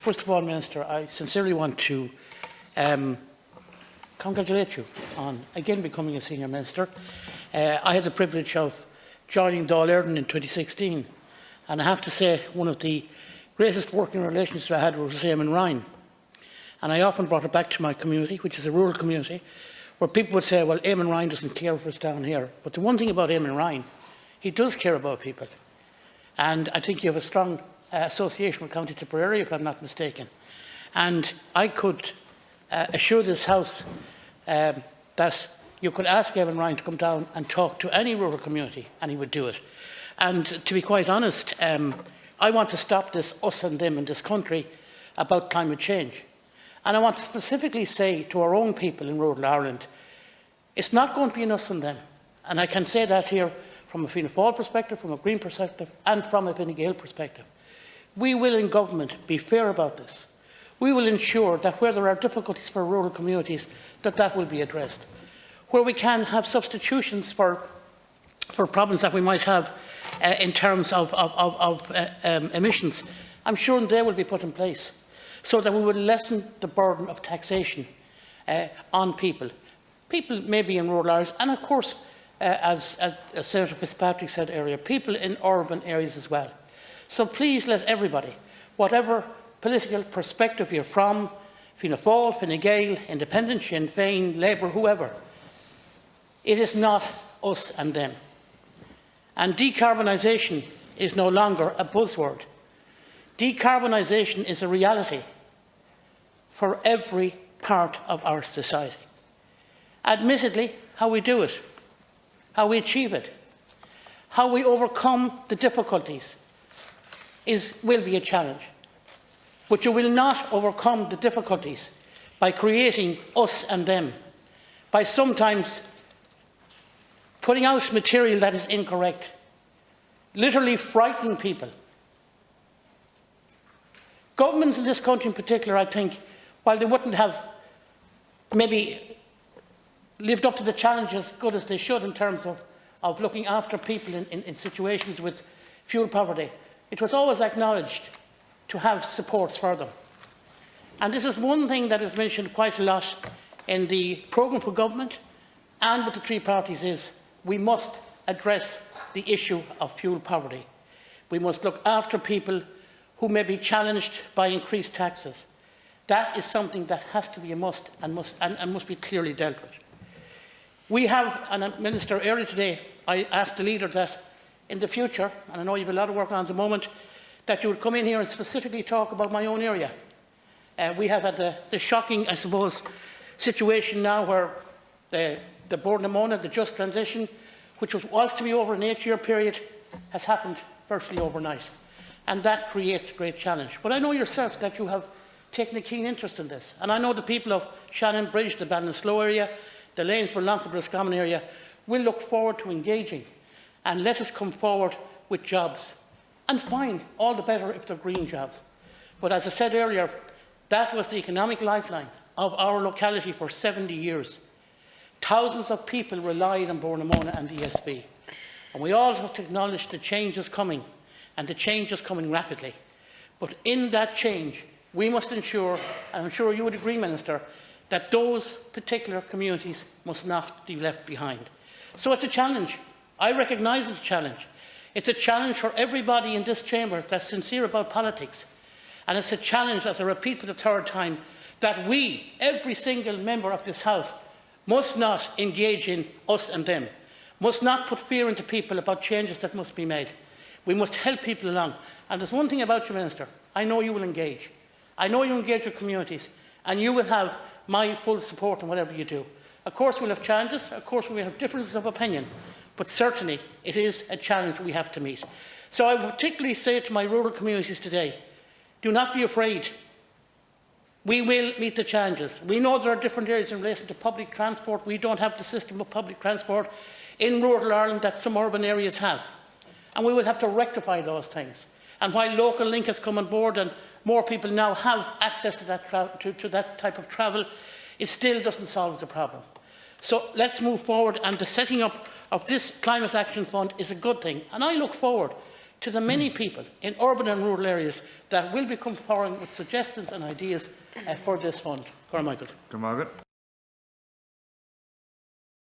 First of all, Minister, I sincerely want to congratulate you on again becoming a senior minister. I had the privilege of joining Dáil Éireann in 2016, and I have to say one of the greatest working relationships I had was with Eamon Ryan. And I often brought it back to my community, which is a rural community, where people would say, well, Eamon Ryan doesn't care for us down here. But the one thing about Eamon Ryan, he does care about people. And I think you have a strong association with County Tipperary, if I'm not mistaken. And I could assure this House that you could ask Eamon Ryan to come down and talk to any rural community, and he would do it. And to be quite honest, I want to stop this us and them in this country about climate change. And I want to specifically say to our own people in rural Ireland, it's not going to be an us and them. And I can say that here from a Fianna Fáil perspective, from a Green perspective, and from a Fine Gael perspective. We will in government be fair about this. We will ensure that where there are difficulties for rural communities, that will be addressed. Where we can have substitutions for problems that we might have in terms of emissions, I'm sure they will be put in place, so that we will lessen the burden of taxation on people. People maybe in rural areas, and of course, as Senator Fitzpatrick said earlier, people in urban areas as well. So please let everybody, whatever political perspective you're from, Fianna Fáil, Fine Gael, Independent, Sinn Féin, Labour, whoever, it is not us and them. And decarbonisation is no longer a buzzword. Decarbonisation is a reality for every part of our society. Admittedly, how we do it, how we achieve it, how we overcome the difficulties will be a challenge. But you will not overcome the difficulties by creating us and them, by sometimes putting out material that is incorrect, literally frightening people. Governments in this country in particular, I think, while they wouldn't have maybe lived up to the challenge as good as they should in terms of looking after people in situations with fuel poverty, it was always acknowledged to have supports for them. And this is one thing that is mentioned quite a lot in the programme for government and with the three parties is we must address the issue of fuel poverty. We must look after people who may be challenged by increased taxes. That is something that has to be a must and must be clearly dealt with. We have, and Minister, earlier today, I asked the leader that in the future, and I know you have a lot of work on at the moment, that you would come in here and specifically talk about my own area. We have had the shocking, I suppose, situation now where the Board of Mona, the just transition, which was to be over an 8-year period, has happened virtually overnight. And that creates a great challenge. But I know yourself that you have taken a keen interest in this. And I know the people of Shannon Bridge, the Ballinasloe area, the Lanesborough, Loncliffe-Roscommon area will look forward to engaging. And let us come forward with jobs. And fine, all the better if they're green jobs. But as I said earlier, that was the economic lifeline of our locality for 70 years. Thousands of people relied on Bournemona and the ESB. And we all have to acknowledge the change is coming, and the change is coming rapidly. But in that change, we must ensure, and I'm sure you would agree, Minister, that those particular communities must not be left behind. So it's a challenge. I recognise it's a challenge. It's a challenge for everybody in this chamber that's sincere about politics. And it's a challenge, as I repeat for the third time, that we, every single member of this House, must not engage in us and them, must not put fear into people about changes that must be made. We must help people along. And there's one thing about you, Minister, I know you will engage. I know you engage with communities, and you will have my full support in whatever you do. Of course we'll have challenges, of course we'll have differences of opinion, but certainly it is a challenge we have to meet. So I would particularly say to my rural communities today, do not be afraid. We will meet the challenges. We know there are different areas in relation to public transport. We don't have the system of public transport in rural Ireland that some urban areas have. And we will have to rectify those things. And while Local Link has come on board and more people now have access to that type of travel, it still doesn't solve the problem. So let's move forward, and the setting up of this Climate Action Fund is a good thing. And I look forward to the many people in urban and rural areas that will be coming forward with suggestions and ideas for this fund. Cormac.